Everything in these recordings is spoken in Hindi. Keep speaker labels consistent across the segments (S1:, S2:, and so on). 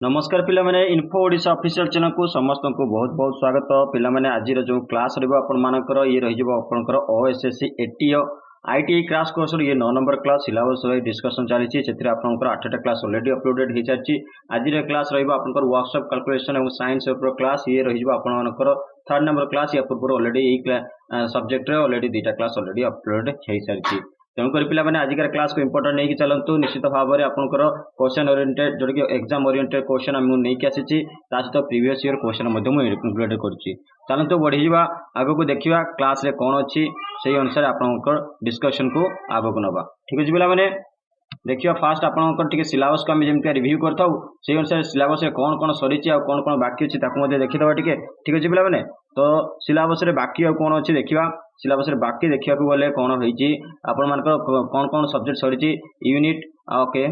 S1: नमस्कार पिला माने इन्फो ओडिशा ऑफिशियल चैनल को समस्त को बहुत बहुत स्वागत। पिला माने आज जो क्लास रहबो आपण मानकर ये रहिबो आपनकर OSSC ATO ITI crash course ये 9 नंबर क्लास सिलेबस डिस्कशन चली से आपनकर 8टा क्लास ऑलरेडी अपलोडेड हो सारी। आज क्लास रहबो आपनकर वर्कशॉप कैलकुलेशन और साइंस पेपर क्लास ये रहिबो आपण मानकर 3rd नंबर क्लास या पूर्व ऑलरेडी सब्जेक्ट रे ऑलरेडी 2टा क्लास ऑलरेडी अपलोड हो सारी। तेणुकर पिलाने आजिकार क्लास को इंपोर्टेंट नहीं चलतु निश्चित भाव में आपंकर क्वेश्चन ओरिएंटेड जोटा कि एग्जाम ओरिएंटेड क्वेश्चन नहीं आसी सहित प्रीवियस ईयर क्वेश्चन इंक्लूडेड करुच्ची। चलतु बढ़ी आग को देखा क्लास रे कौन अच्छी से अनुसार आपंकर डिस्कशन को आग को नवा। ठीक अच्छे पिलाने देखिए फास्ट आपंकर सिलेबस को आम जमी रिव्यू करता से अनुसार सिलेबस कौन कौन सरी कौन कौन बाकी अच्छी देखीदे टे। ठीक अच्छे पिलाने तो सिलेबस बाकी आ कौन अच्छी देखा सिलेबस बाकी देखा गले कौन होती आपण मान कौन कौन सब्जेक्ट सरी unit okay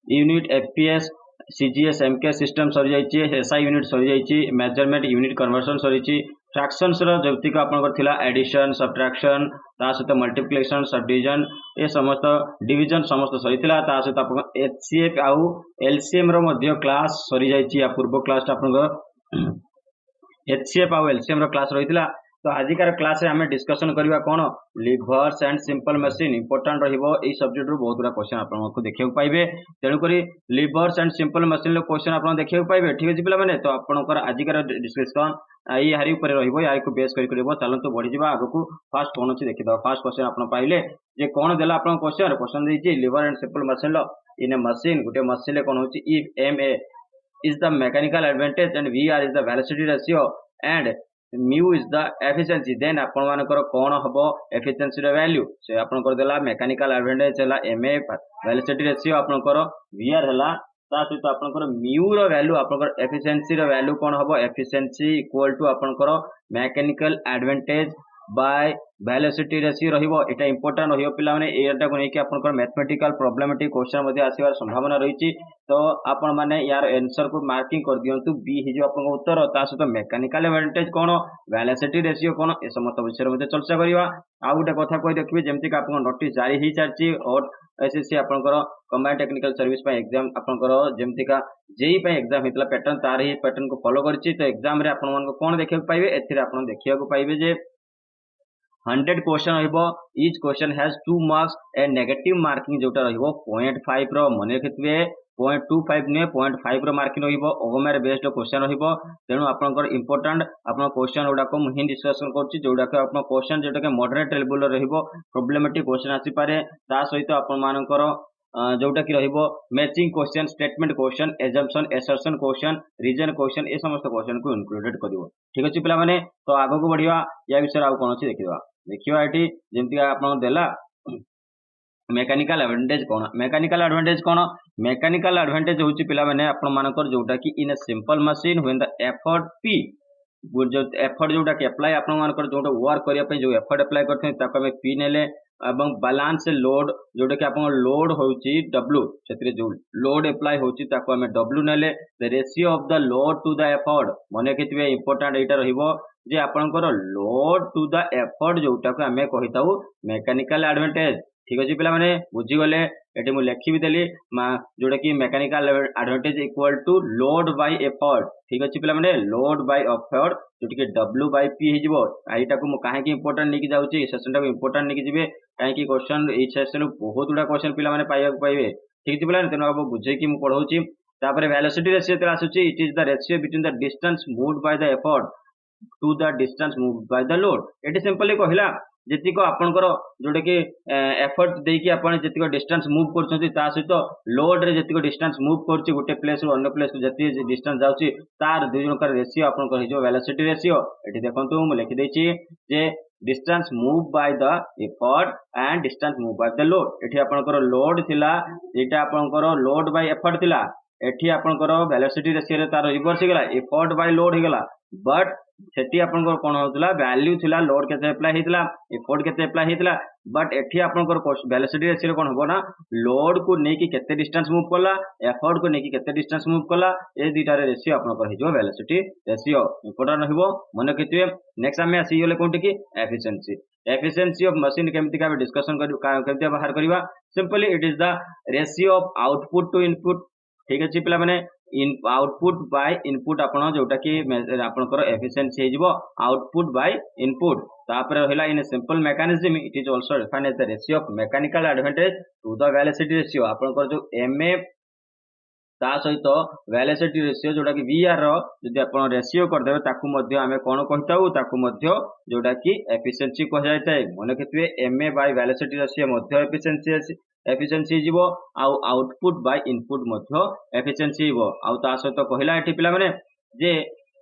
S1: unit FPS CGS MK system सरी जाइए एसआई यूनिट सरी जाइए मेजरमेंट यूनिट कन्वर्सन सरी फ्रैक्शंस जौतिक आपंकर एडिशन सब्ट्रैक्शन ता सहित मल्टीप्लिकेशन सबडिविजन ये समस्त डिविजन समस्त सरी सहित आप एचसीएफ आउ एलसीएम क्लास सरी जाइए पूर्व क्लास आपंकर एचसीएफ आउ एलसीएम क्लास रही। तो आजिकार क्लास आम डिस्कसन करवा कौन levers and simple machine important रही सब्जेक्ट रू बहुत गुड़ा क्वेश्चन आपको देखा पाइबे। तेणुक levers and simple machine question आप देखा पाइबे। ठीक अच्छे पिलाने तो आपंकर आजिकार डिस्कसन यारी या बेस कर चलते बढ़ी आग को फास्ट कौन अच्छी देखीद। फास्ट क्वेश्चन आप पाइले जे कौन देला आप क्वेश्चन क्वेश्चन देखिए lever and simple machine in a machine गोटे मशीन कौन हो if M A is the mechanical advantage and VR is the velocity ratio and mu is the efficiency then आपण मानकर कौन हम एफिशिएंसी वैल्यू से आपनकर देला मेकानिकल एडवांटेज है MA वेलोसिटी रेशियो आपनकर VR है ता सहित आपनकर म्यू रो वैल्यू आपनकर एफिशिएंसी रो वैल्यू कौन हम एफिशिएंसी इक्वल टू आपनकर mechanical advantage bye velocity ratio रहिबो। एटा इंपोर्टेंट रहिबो पिला माने एटा को नेकी आपनकर मैथमेटिकल प्रॉब्लमेटिक क्वेश्चन मध्ये आसीबार संभावना रहिछि। तो आपण माने यार आंसर को मार्किंग कर दियंतु बी हि जो आपन उत्तर ता सहित मेकानिकल एडवांटेज कोन वेलोसिटी रेशियो कोन ए समस्त विषय मध्ये चर्चा करिवा। आ गुटे कथा कोइ देखिबे जेमति का आपन नोटिस जारी हि सारछि और एसएससी आपनकर कंबाइंड टेक्निकल सर्विस पे एग्जाम आपनकर जेमति का जेई पे एग्जाम हितला पैटर्न तार ही पैटर्न को फॉलो करछि। तो एग्जाम रे आपन मन को कोन देखिबे पाइबे एथिरे आपन देखिया को पाइबे जे 100 क्वेश्चन रहिबो each question has 2 marks and negative marking जोटा रहिबो 0.5 रो मन रखिथिबे 0.25 ने 0.5 रो मार्किंग रहिबो ओगोमेर बेस्ड क्वेश्चन रहिबो। तेनु आपनकर इंपोर्टेंट आपन क्वेश्चन गुडा को मुहि डिस्कशन करछि जोडा के आपन क्वेश्चन जोटा के मॉडरेट लेवल रहिबो प्रॉब्लमेटिक क्वेश्चन आसी पारे ता सहित आपन मानकर जोटा कि रहिबो matching question statement question assumption assertion question reason question ए समस्त क्वेश्चन को इंक्लूडेड करिवो। ठीक अछि पिला माने तो आगो को बढ़िया या विषय आ कोन अछि देखिबा देखियो एटी जेमति आपन देला मेकानिकल एडवांटेज कौन मेकानिकल एडवांटेज कौन मेकानिकल एडवांटेज होची पिला माने आपन मानकर जोटा कि in a simple machine when the effort P जो एफर्ट जोटा कि अप्लाई आपन मानकर जोटा वर्क करिया पे जो एफर्ट अप्लाई करथे ताको हमें पी नेले एवं बैलेंस लोड जोटा कि आपन लोड होची डब्ल्यू सेतरे जो लोड अप्लाई होची ताको हमें डब्ल्यू नेले the ratio of the load to the effort मने केतबे इंपोर्टेंट एटा रहिबो जे आपनकर लोड टू द एफर्ट जोटा को हमें कहिताउ मेकानिकल एडवांटेज। ठीक अच्छे पिला माने बुझी गले एटी मु लिखि भी देली जोटा कि mechanical advantage equal to load by effort. ठीक अच्छे पिला माने लोड बाय एफर्ट जोटी कि डब्ल्यू बाय पी हिजबो आइटा को मु काहे कि इंपोर्टेंट नेकी जाउची सेशन टा को इंपोर्टेंट नेकी जिवे काहे कि क्वेश्चन ए सेशन बहुत गुडा क्वेश्चन पिला माने पाइबा पाइबे। ठीक अछि पिला तेनो अब बुझे कि मु पढौची तापर वेलोसिटी रेशियो तेरा आसुची it is the ratio between the distance moved by the effort to the distance moved by the load. एटी सिंपली कहिला जेतिक आपनकर जोटा कि एफर्ट देकी आपण जेतिक डिस्टेंस मूव करछथि ता सहित लोड रे जेतिक डिस्टेंस मूव करछि गोटे प्लेस रो अन्य प्लेस जेति डिस्टेंस जाउछि तार दुई जनकर रेशियो आपनकर हिजो वेलोसिटी रेशियो। एटी देखंतु मु लिखि देछि जे distance move by the effort and distance move by the load. एठी आपनकर लोड थिला एटा आपनकर लोड बाय एफर्ट थिला एठी आपनकर वेलोसिटी रेशियो रे तार रिवर्स हिगला एफर्ट बाय लोड हिगला बट सेठी आपनकर कोन होतला वैल्यू थिला लोड केते अप्लाई हेतला एफर्ट केते अप्लाई हेतला बट एठी आपनकर वेलोसिटी रेशियो कोन होबो ना लोड को नेकी केते डिस्टेंस मूव करला एफर्ट को नेकी केते डिस्टेंस मूव करला ए दुईटा रे रेशियो आपनकर हिजो वेलोसिटी रेशियो इंपोर्टेंट होबो मन केते नेक्स्ट हमें आसी गेले कोनटे की एफिशिएंसी। एफिशिएंसी ऑफ मशीन केमती का डिस्कशन कर बाहर करवा simply it is the ratio of output to input ठीक अच्छे पिला माने आउटपुट बाय इनपुट आपण जोटा कि आपनकर एफिशिएंसी हो आउटपुट बाय इनपुट तापर रहिला in simple mechanism it is also defined as the ratio of mechanical advantage to the velocity ratio आपनकर जो एमए ता सहित वेलोसिटी रेशियो जोटा कि वीआर जदि आपण रेशियो करदेबे ताकू मध्य आमे कोन कहताउ ताकू मध्य जोटा कि एफिशिएंसी कह जाय ताय मन केतवे एमए बाय वेलोसिटी रेशियो मध्य एफिशिएंसी जीवो आउ आउटपुट बाय इनपुट मध्य एफिशिएंसी जीवो आउ ता सहित कहला एठी पिला माने जे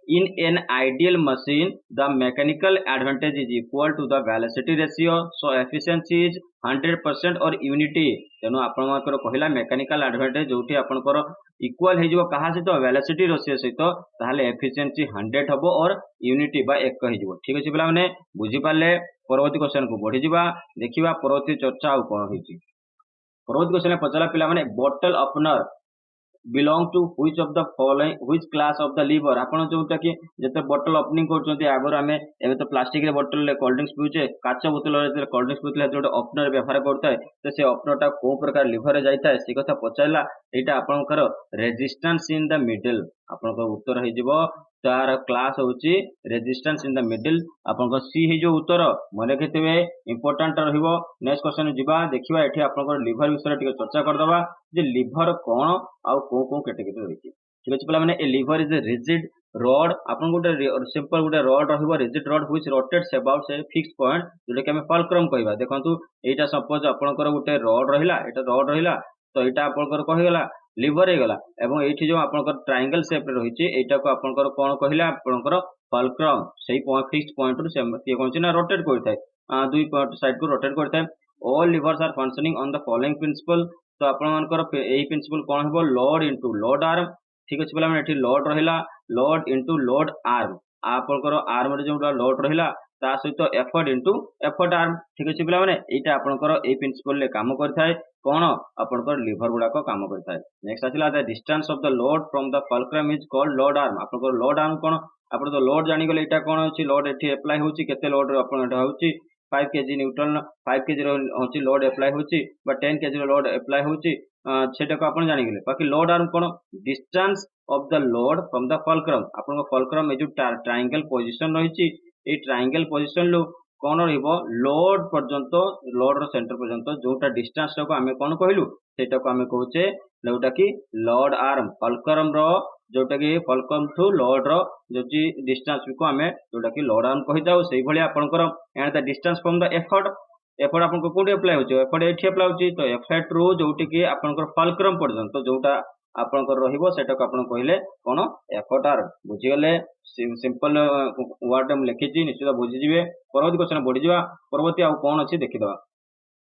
S1: in an ideal machine the mechanical advantage is equal to the velocity ratio so efficiency is 100% or unity तेणु आपनकर कहला मेकानिकल एडवांटेज जोठी आपनकर इक्वल हे जो कहा सहित वेलोसिटी रेशियो सहित ताहले एफिशिएंसी 100 हबो और यूनिटी बा 1 हे जो ठीक अछि पिला माने बुझी पाले परवर्ती क्वेश्चन को बढ़ी जिबा देखिबा परवर्ती चर्चा आ कोन होइछि परवर्ती क्वेश्चन पचला पिला माने bottle opener belong to which of the following which class of the lever आपण जोटा कि जते बोतल ओपनिंग करछोंती आगर हमें एबे तो प्लास्टिक रे बोतल ले कोल्ड ड्रिंक्स पिउचे काच बोतल रे कोल्ड ड्रिंक्स पिउतले जोटा ओपनर व्यवहार करता है तो से ओपनर टा को प्रकार लीवर रे जाईता है सी कथा पचारला एटा आपनकर रेजिस्टेंस इन द मिडिल आपनकर उत्तर हे जिवो तार क्लास होची रेजिस्टेंस इन द मिडिल आपनकर सी हे जो उत्तर मने केतेबे इंपोर्टेंट रहिबो नेक्स्ट क्वेश्चन जिबा देखिबा एठी आपनकर लीवर विषय टिके चर्चा कर दबा जे लीवर कोन आउ को कैटेगरी रहिछि ठीक अछि पिला माने a lever is a rigid rod आपन गोटे सिंपल गोटे रॉड रहिबो rigid rod which rotates about a fixed point जोटा कि हम फलक्रम कहबा देखंतु एटा सपोज आपनकर गोटे रॉड रहिला एटा रॉड रहिला तो एटा आपनकर कहिगला लीवर हे गला एवं एठी जो आपनकर ट्रायंगल शेप रे रहिछि एटा को आपनकर कोन कहिला आपनकर फलक्रम सेही फिक्स्ड पॉइंट रु से कोन छिना रोटेट करथाय दुई पॉइंट साइड को रोटेट करथाय all levers are functioning on the following principle तो आपनकर एही प्रिंसिपल कोन हेबो लोड इनटू लोड आर्म ठीक अछि पिला माने एठी लोड रहिला लोड इनटू लोड आर्म आपनकर आर्म रे जो लोड रहिला ता सहित एफर्ट इनटू एफर्ट आर्म ठीक अछि पिला माने एटा आपनकर ए प्रिंसिपल ले काम करथाय कोन आपनकर लिवर गुडा को काम करथाय नेक्स्ट आछिला the distance of the load from the fulcrum is called load arm आपनकर लोड आर्म कोन आपन तो लोड जानि गेले एटा कोन अछि लोड एठी अप्लाई होछि केते लोड आपन एटा होछि 5 केजी न्यूटन 5 केजी रो होछि लोड अप्लाई होछि बा 10 केजी रो लोड अप्लाई होछि सेटा को आपन जानि गेले बाकी लोड आर्म कोन distance of the load from the fulcrum आपन फलक्रम ए जो ट्रायंगल पोजीशन रहिछि ए ट्रायंगल पोजीशन लो कोन रहइबो लोड पर्यंत लोड रो सेंटर पर्यंत जोटा डिस्टेंस को हमें कोन कहलु सेटा को हमें कहउचे जोटा कि लोड आर्म फलक्रम रो जोटा कि फलक्रम टू लोड रो जो डिस्टेंस को हमें जोटा कि लोड आर्म कहि जाउ सेही भली आपनकर and the distance from the effort effort आपन को कोडी अप्लाई होचे एफर्ट एठी अप्लाई होची तो एफर्ट रो जोटी कि आपनकर फलक्रम पर्यंत जोटा आपनकर रहिबो सेटा को आपन कहले कोन एफर्ट आर्म बुझी गले सिंपल वर्ड हम लिखिछि निश्चित बुझी जिवे परवर्ती क्वेश्चन बढ़ी जिवा परवर्ती आ कोन अछि देखि दबा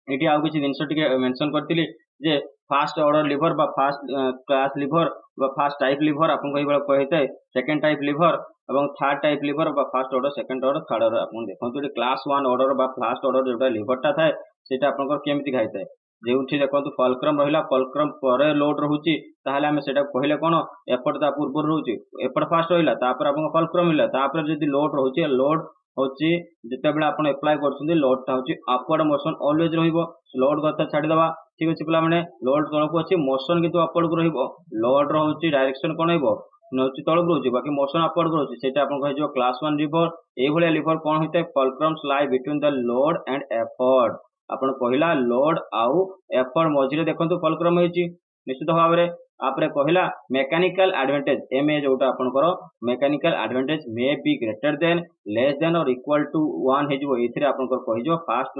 S1: एठी आ किछि जिंस टिके मेंशन करतिली जे फास्ट ऑर्डर लिवर बा फास्ट क्लास लिवर बा फास्ट टाइप लिवर आपन कहिते सेकंड टाइप लिवर एवं थर्ड टाइप लिवर बा fast order second order third order आपन देखंतु क्लास 1 ऑर्डर बा फास्ट ऑर्डर जोटा लिवरटा थाए सेटा आपनकर केमिति खाइते जेउठी देखंतु फलक्रम रहिला फलक्रम परे लोड रहउची ताहाले हमें सेटा कहले कोन एफर्ट ता पूर्व रहउची एफर्ट फास्ट होइला तापर आपन फलक्रम मिला तापर जदी लोड रहउची लोड होची जते बेला आपन अप्लाई करछुंदी लोड ता होची अपवर्ड मोशन ऑलवेज रहिबो लोड गता छाडी दबा ठीक अछि पिला माने लोड तळको अछि मोशन किंतु अपवर्ड को रहिबो लोड रहउची डायरेक्शन कोन होइबो नउची तळक रहउची बाकी मोशन अपवर्ड को रहउची सेटा आपन कहि जो क्लास 1 लिवर ए भलिया लिवर कोन होइते fulcrum lie between the load and effort आपन पहिला लोड आउ एफर्ट मझिरे देखंतु फलक्रम होइची निश्चित भाव रे आपरे कहला मैकेनिकल एडवांटेज एमए जोटा आपन करो mechanical advantage may be greater than less than और इक्वल टू 1 हे जो एथिरे आपन को कहि जो फास्ट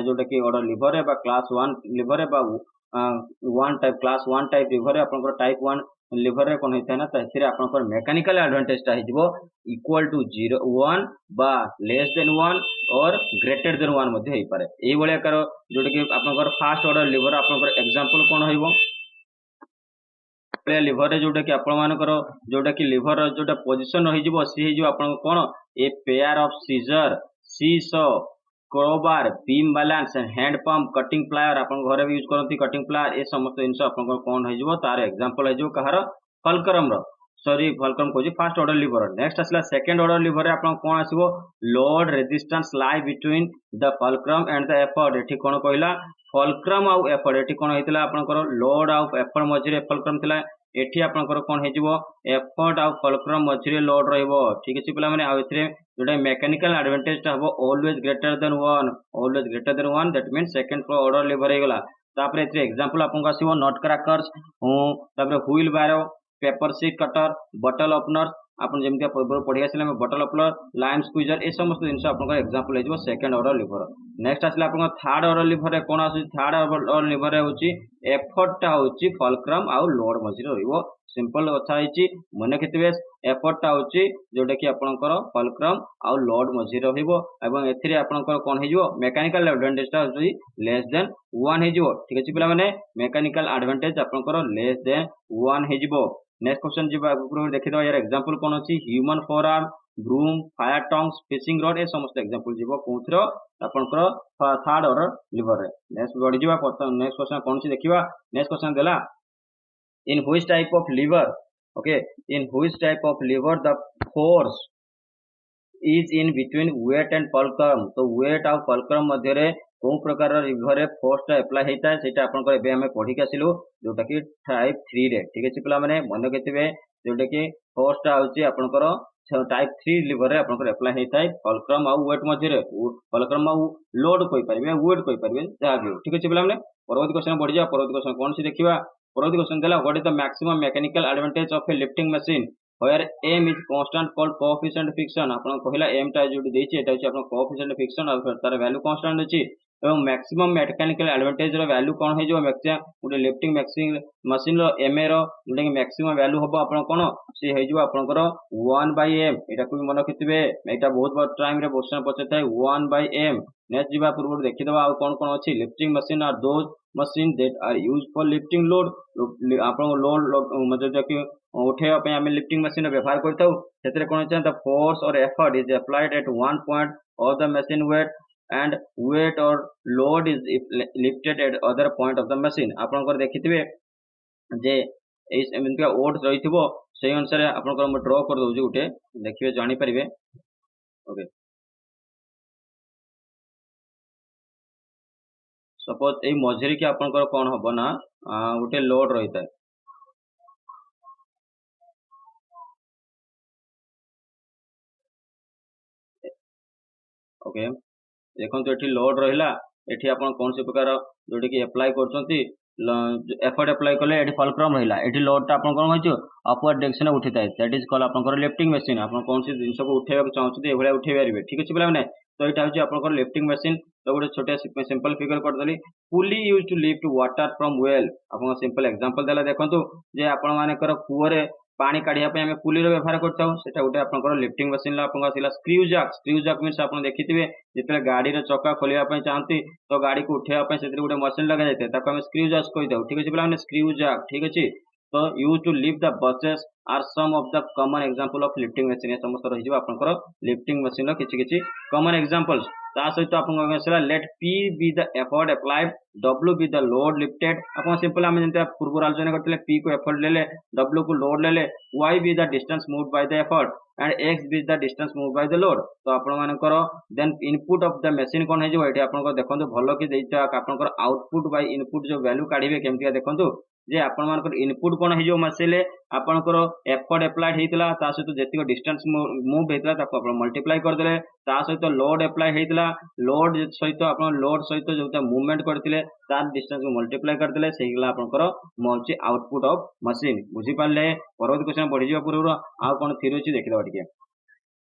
S1: जोटा कि ऑर्डर लिवर है बा क्लास 1 लिवर है बा 1 टाइप क्लास 1 टाइप लिवर है आपन को टाइप 1 लिवर रे कोन हेता ना त एथिरे आपन को मैकेनिकल एडवांटेज ता हिजबो इक्वल टू 0 1 बा लेस देन 1 और ग्रेटर देन 1 मध्ये हेई पारे एई बळे कर जोटा कि आपन को फास्ट ऑर्डर लिवर आपन को एग्जांपल कोन होइबो लिवर रे जोटा कि आपण मानकर जोटा कि लिवर जोटा पोजीशन रहि जिवो सी जो आपण कोन a pair of scissor seesaw crowbar beam balance hand pump cutting plier आपण घरे भी यूज करंती कटिंग प्लायर ए समस्त जिंस आपण कोन हो जिवो तार एग्जांपल हो जिवो कहार फलक्रम रो सॉरी फलक्रम कहूँ फास्ट ऑर्डर लिवर। नेक्स्ट आसला सेकंड ऑर्डर लिवर आप कौन आसो load resistance lie between the fulcrum and the effort. एठी कौन कहला फलक्रम आउ एफर्ट। एठी कौन होइतिला आपनकर लोड आउ एफर्ट मझिरे फलक्रम थिला। एठी आपनकर कौन हेजिवो एफर्ट आउ फलक्रम मझिरे लोड रहइबो। ठीक अछि पिला माने आ एथिरे जोटा मेकानिकल एडवांटेज ता हबो always greater than 1, always greater than 1 that means second order lever हे गला। तापर एथिरे एग्जांपल आपन आसीबो नट क्रैकर्स तापर wheelbarrow paper sheet cutter bottle opener आपन जेमति पूर्व पढ़ी आसिले बटल ओपनर लाइम स्क्वीजर ए समस्त जिनस आपन एग्जांपल हेजिवो सेकंड ऑर्डर लिवर। नेक्स्ट आसिले आपन थर्ड ऑर्डर लिवर रे कोन आसी थर्ड ऑर्डर लिवर रे होची एफर्ट ता होची फलक्रम आउ लोड मझिरे रहइबो। सिंपल कथा हिची मने केतिबे एफर्ट ता होची जोटा कि आपनकर फलक्रम आउ लोड मझिरे रहइबो एवं एथिरे आपनकर कोन हेजिवो मेकानिकल एडवांटेज ता होची लेस देन 1 हेजिवो। ठीक अछि पिला माने मेकानिकल एडवांटेज आपनकर लेस देन 1 हेजिवो। नेक्स्ट क्वेश्चन जी देखि दो यार एग्जांपल कोन अछि human forearm broom fire tongs fishing rod ए समस्त एग्जांपल जीवो कोथरो आपनकर थर्ड ऑर्डर लिवर रे। नेक्स्ट बढ़ी जीवा नेक्स्ट क्वेश्चन कोन छी देखिबा। नेक्स्ट क्वेश्चन देला in which type of lever okay in which type of lever the force is in between weight and fulcrum. तो वेट आउ फलक्रम मध्य रे को प्रकार लिवर रे फोर्स ता अप्लाई हेता सेटा आपन को एबे हमें पढ़ी के आसिलु जोटा कि टाइप 3 रे। ठीक अछि पिला माने मन केतिबे जोटा कि फोर्स ता होची आपन को टाइप 3 लिवर रे आपन को अप्लाई हेता फलक्रम आउ वेट मध्य रे फलक्रम आउ लोड कोइ परिबे वेट कोइ परिबे जा भी। ठीक अछि पिला माने परवर्ती क्वेश्चन बढ़ी जा। परवर्ती क्वेश्चन कोन सी देखिबा। परवर्ती क्वेश्चन देला what is the maximum mechanical advantage of A lifting machine where m is constant called coefficient friction। आपन कहला m टा जो देछि एटा अछि आपन coefficient friction और तार वैल्यू कांस्टेंट अछि एवं मैक्सिमम मैकेनिकल एडवांटेज रो वैल्यू कोन हे जो मैक्सिमम गुटे लिफ्टिंग मशीन रो ma रो गुटे मैक्सिमम वैल्यू हबो आपन कोन से हे जो आपन को 1/m। एटा को मन रखिथिबे एटा बहुत बार टाइम रे क्वेश्चन पछताय 1/m। नेक्स्ट जीवा पूर्व देखि दबा आ कोन कोन अछि lifting machine are those machine that are used for lifting load. आपन लोड मतलब कि उठेवा पे हमें लिफ्टिंग मशीन व्यवहार करताउ सेतरे कोन छै the force or effort is applied at one point of the machine wait and wait or load is lifted at other point of the machine. आपन को देखिथिबे जे एस एमनका ओड रहिथिबो सेही अनुसार आपन को ड्रा कर दउ जे उठे देखिबे जानि परिबे। ओके सपोज ए मझरी के आपन को कोन हबो ना उठे लोड रहिता ओके देखो एठी लोड रहिला एठी आपन कोन से प्रकार जोटी कि अप्लाई करछंती एफर्ट अप्लाई कले एठी फलक्रम रहिला एठी लोड ता आपन कोन होइछो अपवर्ड डायरेक्शन उठिताय दैट इज कॉल आपन को लिफ्टिंग मशीन। आपन कोन से जिंस को उठेबा चाहछंती एभले उठेइ परिबे। ठीक अछि पिला माने तो एटा होछि आपन को लिफ्टिंग मशीन। तो गोटे छोटे सिंपल फिगर कर देली pulley used to lift water from well. आपन सिंपल एग्जांपल देला देखंतु जे आपन माने कर कुओ रे पानी काढिया पे हमें पुली रो व्यवहार करताउ सेटा गोटे आपन लिफ्टिंग मशीन ला आपन आसिला स्क्रू जैक मींस आपन देखिथिबे जेतले गाड़ी रो चक्का खोलिया पे चाहंती तो गाड़ी को उठेया पे सेतरे गोटे मशीन लगा जायते ताको हम स्क्रू जैक कहि दउ। ठीक अछि पिला माने स्क्रू जैक। ठीक अछि तो use to lift the buses are some of the common example of lifting machine. ए समस्त रहि जिवो आपन लिफ्टिंग मशीन रो किछि किछि कॉमन एग्जांपल्स। ता सहित आपन आसिला let p be the effort applied w be the load lifted. आपन सिंपल हम जंते पूर्व आलोचना करथिले p को एफर्ट लेले w को लोड लेले y be the distance moved by the effort and x be the distance moved by the load. तो आपन मानकर then input of the machine कोन हे जो एठी आपन को देखंतु भलो कि देइता आपन को आउटपुट बाय इनपुट जो वैल्यू काढिबे केमतिया देखंतु जे आपन मानकर इनपुट कोन हे जो मशीन आपन को एफर्ट अप्लाइड हेतिला ता सहित जेतिक डिस्टेंस मूव हेतिला ताको आपन मल्टीप्लाई कर देले ता सहित लोड अप्लाई हेतिला लोड सहित आपन लोड सहित जोता मूवमेंट करथिले ता डिस्टेंस को मल्टीप्लाई कर देले सेहिला आपन को मोची आउटपुट ऑफ मशीन। बुझी पाले परवर्ती क्वेश्चन बढ़ी जिवा पूर्व आ कोन थ्योरी अछि देखिदो टिके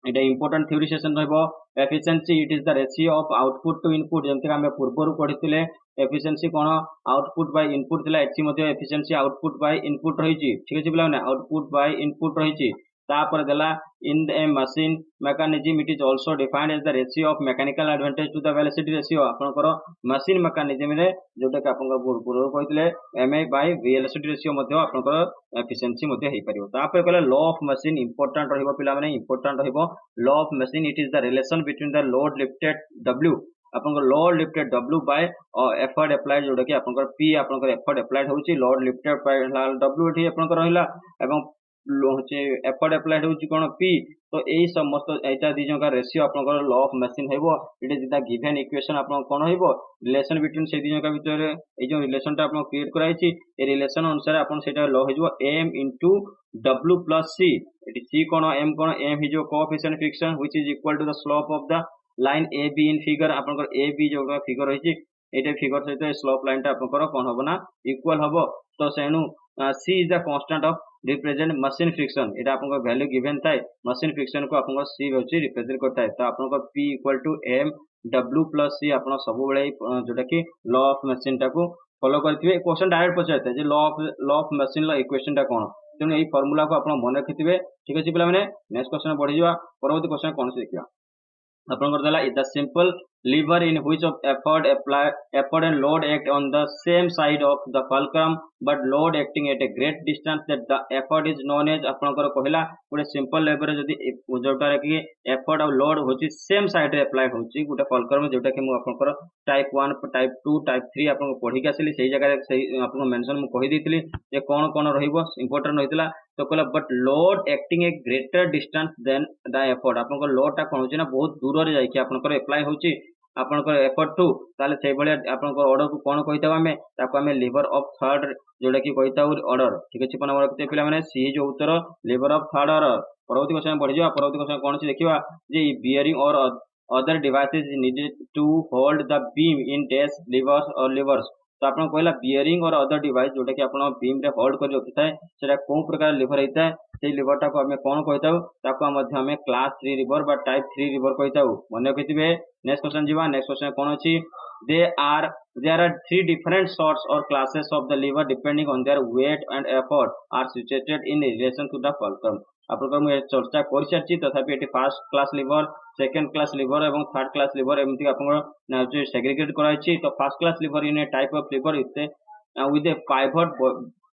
S1: एटा इंपोर्टेंट थ्योरी सेशन रहबो। Efficiency it is the ratio of output to input जेंति हम पूर्वरु पढिथिले एफिशिएंसी कोन आउटपुट बाय इनपुट थिला एछि मध्ये एफिशिएंसी आउटपुट बाय इनपुट रहिछि। ठीक अछि बिला आउटपुट बाय इनपुट रहिछि तापर देला in a machine mechanism it is also defined as the ratio of mechanical advantage to the velocity ratio. आपन को मशीन मेकानिज्म रे जोटा कि आपन को पूर्व कहितले ma बाय वेलोसिटी रेशियो मध्ये आपन को एफिशिएंसी मध्ये हेइ परिबो। तापर कहले लॉ ऑफ मशीन इंपोर्टेंट रहिबो पिला माने इंपोर्टेंट रहिबो law of machine it is the relation between the load lifted w आपन को load lifted w bye effort applied जोटा कि आपन को p आपन को एफर्ट अप्लाइड होउची लोड लिफ्टेड बाय w एठी आपन को रहिला एवं एफर्ट एप्लाइड होची कोन पी तो एई समस्त एटा दी जका रेशियो आपनकर लॉ ऑफ मशीन हेबो इटे जेटा गिवन इक्वेशन आपन कोन हेबो रिलेशन बिटवीन से दी जका भीतर ए जो रिलेशन टा आपन क्रिएट कराइछि ए रिलेशन अनुसार आपन सेटा लॉ हेजो m into w plus c इटे c कोन m हिजो coefficient friction which is equal to the slope of the line A B in figure आपनकर ए बी जो फिगर रहिछि एटा फिगर सहित स्लोप लाइन टा आपनकर कोन हबो ना इक्वल हबो तो सेनु c is the constant of represent machine friction एटा आपनको वैल्यू गिवन थाए मशीन फ्रिक्शन को आपनको c होची रिप्रेजेंट करता है तो आपनको p equal to m w plus c आपण सब बेले जोटा कि लॉ ऑफ मशीन टा को फॉलो करथिबे क्वेश्चन डायरेक्ट पचाते जे लॉ ऑफ मशीन ला इक्वेशन टा कोन तेनु एई फार्मूला को आपण मन रखिथिबे ठीक अछि पिला माने नेक्स्ट क्वेश्चन बढ़ी जावा परवर्ती क्वेश्चन कोन से देखिया अपन करदेला is the simple lever in which of effort and load act on the same side of the fulcrum but load acting at a great distance that the effort is known as अपन कर कहला गोटे सिंपल लेवर जदी जोटा रे कि एफर्ट और लोड होची सेम साइड रे अप्लाई होची गोटे फलक्रम जोटा कि मु अपन कर टाइप 1 टाइप 2 टाइप 3 अपन को पढी के आसीली सही जगह रे सही अपन को मेंशन मु कहि दितली जे कोन कोन रहिबो इंपोर्टेंट होइतला तो कहला but load acting a greater distance than the effort अपन को लोड टा कोन होची ना बहुत दूर रे जाई कि अपन को अप्लाई होची अपन को एफर्ट टू ताले से बळे अपन को ऑर्डर को कोन कहिता हमें ताको हमें लीवर ऑफ थर्ड जोटा कि कहिता ऑर्डर ठीक अछि पन हमर कते पिला माने सी जो उत्तर लीवर ऑफ थर्ड ऑर्डर परवर्ती क्वेश्चन बढ़ जा परवर्ती क्वेश्चन कोन से देखिबा जे बियरिंग और other devices needed to hold the beam in test levers तो आपन कहला बियरिंग और अदर डिवाइस जोटा कि आपन बीम रे होल्ड कर रखि थाए सेटा कोन प्रकार लीवर हेता से लीवर टा को हमें कोन कहताउ ताको मध्य हमें क्लास 3 लीवर बा टाइप 3 लीवर कहताउ मन रखिथिबे नेक्स्ट क्वेश्चन जीवा नेक्स्ट क्वेश्चन कोन अछि there are three different sorts or classes of the lever depending on their weight and effort are situated in relation to the fulcrum आपन को चर्चा कर सारछि तथापि एटी first class lever second class lever एवं थर्ड क्लास लीवर एमति आपन जो सेग्रीगेट कराइछि तो first class lever in a type of lever with a pivot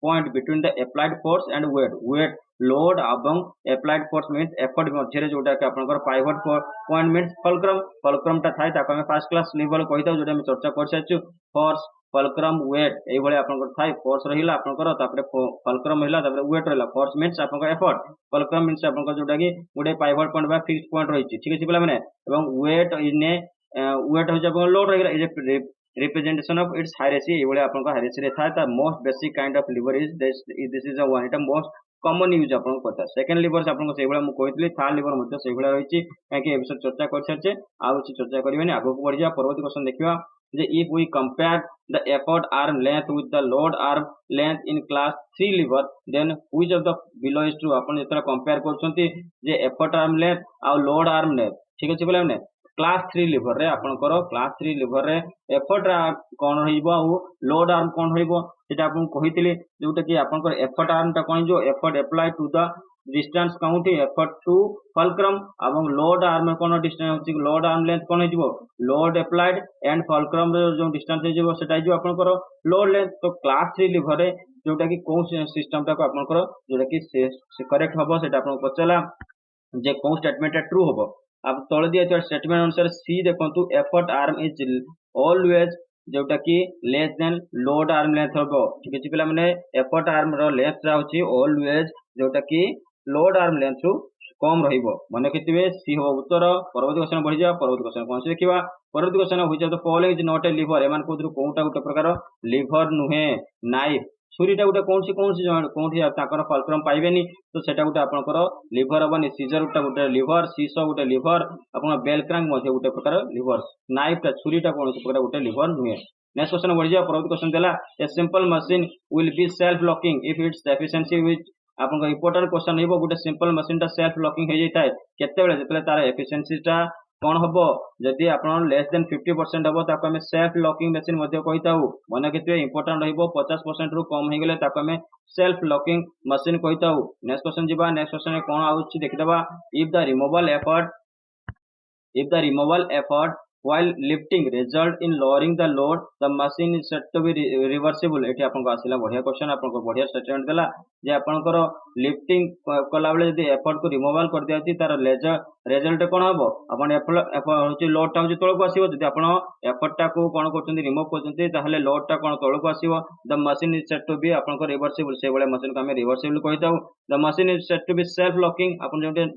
S1: point between the applied force and weight load एवं applied force means effort मध्य जोटा कि आपन पाइवट पॉइंट मींस फलक्रम टा थाए ताको हम फर्स्ट क्लास लीवर कहिता जोटा हम चर्चा कर सारछु फोर्स फलक्रम वेट एई भले आपन थाए फोर्स रहिला आपन तापर फलक्रम रहिला तापर वेट रहिला फोर्स मींस आपन एफर्ट फलक्रम मींस आपन जोटा कि गुडे पाइवट पॉइंट बा फिक्स्ड पॉइंट रहिछि ठीक अछि पिला माने एवं वेट इन ए वेट हो जाबो लोड रहिला is representation of its hierarchy ये बोले अपन को hierarchy रे था ता most basic kind of lever is this is a one it most common use अपन को पता सेकंड लीवर अपन को से बोले मु कहतली थर्ड लीवर मते से बोले रहिछि काहे एपिसोड चर्चा कर छचे आ उची चर्चा करबेनी आगो को बढ़ जा परवर्ती क्वेश्चन देखिबा जे if we compare the effort arm length with the load arm length in class 3 lever then which of the below is true अपन जेतरा कंपेयर करछंती जे effort arm length आ load arm length ठीक अछि बोले ने क्लास 3 लीवर रे आपन करो क्लास 3 लीवर रे एफर्ट कोन होइबो आ लोड आर्म कोन होइबो सेटा आपन कहितले जोटा कि आपन को एफर्ट आर्म टा कोन जो effort apply to the distance count effort to fulcrum एवं लोड आर्म कोन डिस्टेंस होची लोड आर्म लेंथ कोन होइबो लोड अप्लाइड एंड फलक्रम जो डिस्टेंस होइबो सेटा जो आपन करो लोड लेंथ तो क्लास 3 लीवर रे जोटा कि कोन सिस्टम टा को आपन करो जोटा कि से करेक्ट हबो सेटा आपन पचला जे कोन स्टेटमेंट ट्रू हबो अब तळे दिया स्टेटमेंट अनुसार सी देखंतु एफर्ट आर्म इज ऑलवेज जोटा कि less than load arm length हबो ठीक अछि पिला माने एफर्ट आर्म रो लेंथ राउची ऑलवेज जोटा कि लोड आर्म लेंथ रु कम रहिबो माने केतिबे सी हो उत्तर परवर्ती क्वेश्चन बढ़ि जा परवर्ती क्वेश्चन कोन से देखिबा परवर्ती क्वेश्चन होय the following is not a lever एमान कोदरु कोउटा गुटे प्रकार लीवर नुहे नाइफ छुरीटा गुटे कोन से कोंठी ताकर फलक्रम पाइबेनी तो सेटा गुटे आपनकर लीवर हबनी सीजर गुटे लीवर सीसो गुटे लीवर आपन बेल क्रैंक मध्ये गुटे प्रकार लीवर नाइफ ता छुरीटा कोन से प्रकार गुटे लीवर नुहे नेक्स्ट क्वेश्चन बढ़ जा परवर्ती क्वेश्चन देला a simple machine will be self locking if its efficiency which आपन इंपोर्टेंट क्वेश्चन हेबो गुटे सिंपल मशीन ता सेल्फ लॉकिंग हे जैताय केते बेले जतले तार एफिशिएंसी ता कोन हबो जदी आपन लेस देन 50% हबो ताको हमें सेल्फ लॉकिंग मशीन मध्ये कहिताउ माने केते इंपोर्टेंट रहइबो 50% रु कम हे गेले ताको हमें सेल्फ लॉकिंग मशीन कहिताउ नेक्स्ट क्वेश्चन जीवा नेक्स्ट क्वेश्चन कोन आउछि देखि दबा if the removal effort while lifting result in lowering the load the machine is said to be reversible एठी आपन को आसिला बढ़िया क्वेश्चन आपन को बढ़िया स्टेटमेंट देला जे आपनकर लिफ्टिंग कला बेले जदी एफर्ट को रिमूवल कर दिया तार रेजल्ट कोन हबो आपन एफर्ट लोड टा तळ को आसीबो जदी आपन एफर्ट टा को कोन करचंदी रिमूव करचंदी ताहले लोड टा कोन तळ को आसीबो the machine is said to be आपन को रिवर्सिबल से बळे मशीन को हम रिवर्सिबल कहिताउ the machine is said to be self locking आपन जोटे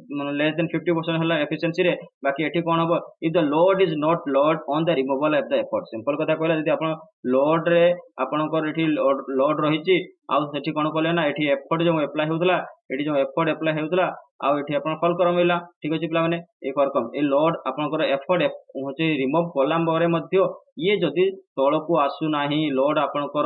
S1: लेस देन 50% हला एफिशिएंसी रे बाकी एठी कोन हबो if the load is not load on the removal of the effort simple कथा कहला जदी आपन लोड रे आपन को एठी लोड रहिची आ सेठी कोन कहले ना एठी एफर्ट जो अप्लाई होतला एठी जो एफर्ट अप्लाई होतला आ एठी आपन फॉल कर मिला ठीक अछि पिला माने ए फरकम ए लोड आपन को एफर्ट होचे रिमूव कला बरे मध्ये ये जदी तळ को आसु नाही लोड आपन को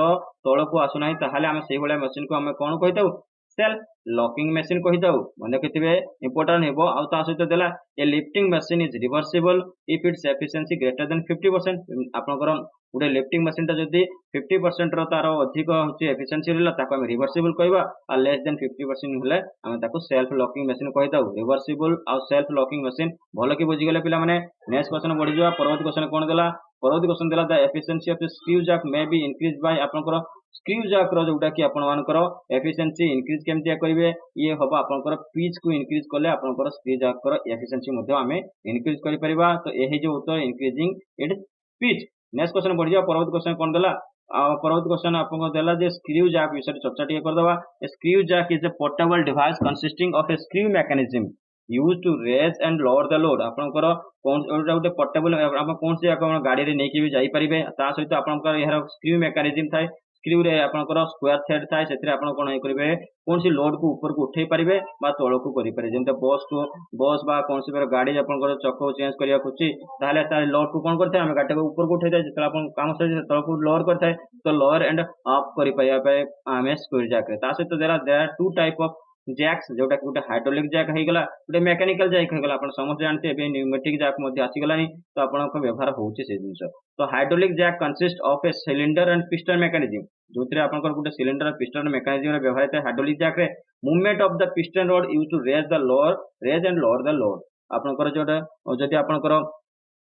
S1: तळ को आसु नाही ताहाले हम सेही बळे मशीन को हम कोन कहिताउ सेल्फ लॉकिंग मशीन कहिताउ माने केतिबे इंपोर्टेंट हेबो आ ता सहित देला ए lifting machine is reversible if its efficiency greater than 50% आपन को गुटे लिफ्टिंग मशीन ता जदी 50% रो तार अधिक होची एफिशिएंसी रहला ताको हम रिवर्सिबल कहबा आ लेस देन 50% होले हम ताको सेल्फ लॉकिंग मशीन कहिताउ रिवर्सिबल आ सेल्फ लॉकिंग मशीन भलो की बुझी गेले पिला माने नेक्स्ट क्वेश्चन बढ़ी जावा परवर्ती क्वेश्चन कोन देला परवर्ती क्वेश्चन देला the efficiency of screw jack may be increase by आपन को स्क्रू जैक रो जोटा कि आपन मान करो एफिशिएंसी इंक्रीज केमतिया करिवे ये होबा आपन को पिच को इंक्रीज करले आपन को स्क्रू जैक रो एफिशिएंसी मध्ये हमें इंक्रीज करि परिबा तो एही जो उत्तर increasing it pitch next question बढ़ी जावा परवर्ती क्वेश्चन कोन देला परवर्ती क्वेश्चन आपन को देला जे स्क्रू जैक विषय चर्चा टिके कर दवा screw jack is a portable device consisting of a screw mechanism use to raise and lower the load आपनकर कोन गोटे पोर्टेबल आप कोन से आपन गाड़ी रे नेकी भी जाई परिबे ता सहित आपनकर यार स्क्रू मैकेनिज्म थाए स्क्रू रे आपनकर स्क्वायर थ्रेड थाए सेतिर आपन कोन करिवे कोन सी लोड को ऊपर को उठै परिबे बा तळ को करि परिबे जेंते बस बा कोन से गाड़ी आपनकर चक्को चेंज करिया कुछि ताले तार लोड को कोन करथे हम गाड़ी को ऊपर को उठै जाय जेतला आपन काम से तळ को लोअर करथे तो लोअर एंड अप करि परिया पे आमे स्क्रू जैक रे ता सहित there are two type of jacks जोटा गोटे हाइड्रोलिक जैक हो गला गोटे मेकानिकल जैक हो गला अपन समस्त जानते हैं न्यूमेटिक जैक मध्ये आसी गलानी तो आपन को व्यवहार होउची से जिंस तो hydraulic jack consist of a cylinder and piston mechanism जोतरे आपन को गोटे सिलेंडर और पिस्टन मेकानिज्म रे व्यवहार है हाइड्रोलिक जैक रे movement of the piston rod use to raise and lower the load आपन को जोटा जदी आपन को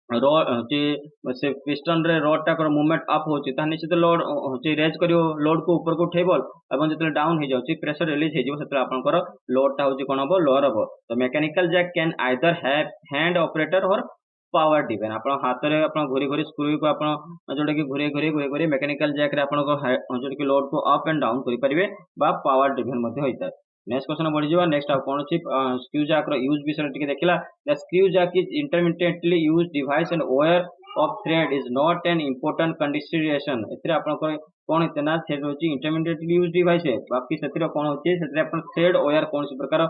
S1: से पिस्टन रे रॉड टा मूवमेंट अप होची ता निश्चित लोड होची रेज करियो लोड को ऊपर को उठेबल एवं जतले डाउन हो जाउची प्रेशर रिलीज हो जतले आपनकर लोड टा होची कोन हबो लोअर हबो तो mechanical jack can either have hand operator और पावर डिपेंड आपन हाथ रे आपन घुरी घुरी स्क्रू को आपन जोटा कि घुरी मैकेनिकल जैक रे आपन को जोटा कि लोड को अप एंड डाउन करि परिबे बा पावर डिपेंड मध्ये होइता नेक्स्ट क्वेश्चन बढ़ी जावा नेक्स्ट आ कोन छी स्क्रू जैक रो यूज विषय टिके देखिला the screw jack is intermittently use device and wear of thread is not an important consideration एथरे आपन को कोन इतना थ्रेड होची इंटरमिटेंटली यूज डिवाइस है बाकी सेतिर कोन होची सेतिर आपन थ्रेड वायर कोन सी प्रकार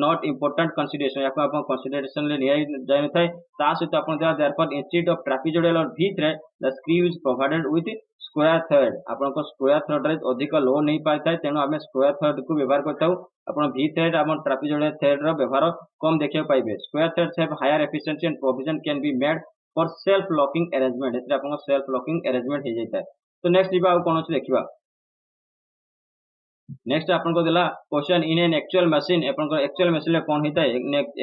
S1: नॉट इंपोर्टेंट कंसीडरेशन याको आपन कंसीडरेशन ले निया जाय नथाय ता सहित आपन देयरफॉर इंस्टेड ऑफ ट्रापेजोइडल और V thread the screw is provided with square thread आपन को स्क्वायर थ्रेड रे अधिक लो नहीं पाई थाय तेनो हमें स्क्वायर थ्रेड को व्यवहार करताउ अपन वी थ्रेड अपन ट्रापेजोइडल थ्रेड रो व्यवहार कम देखियो पाइबे square thread have higher efficiency and provision can be made for self locking arrangement एतरे अपन सेल्फ लॉकिंग अरेंजमेंट हे जायता तो नेक्स्ट दिबा कोन अछि देखिबा नेक्स्ट अपन को देला question in an actual machine अपन को एक्चुअल मशीन ले कोन हेता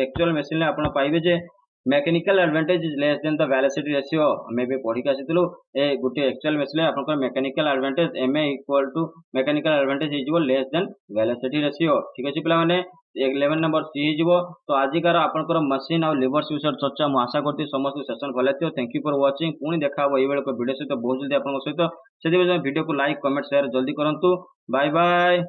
S1: एक्चुअल मशीन ले अपन पाइबे जे mechanical advantage is less than the velocity ratio हमें भी पढ़ी के आसितलु ए गुटे एक्चुअल मशीन अपन को mechanical advantage ma equal to mechanical advantage is less than velocity ratio ठीक अछि पिला माने 11 नंबर सी हिजबो तो आजिकार आपनकर मशीन और लिवर्स विषय चर्चा मु आशा करती समस्त सेशन भले थियो थैंक यू फॉर वाचिंग पुणी देखा एई बेले को वीडियो सहित बहुत जल्दी आपन सहित से वीडियो को लाइक कमेंट शेयर जल्दी करंतु बाय बाय।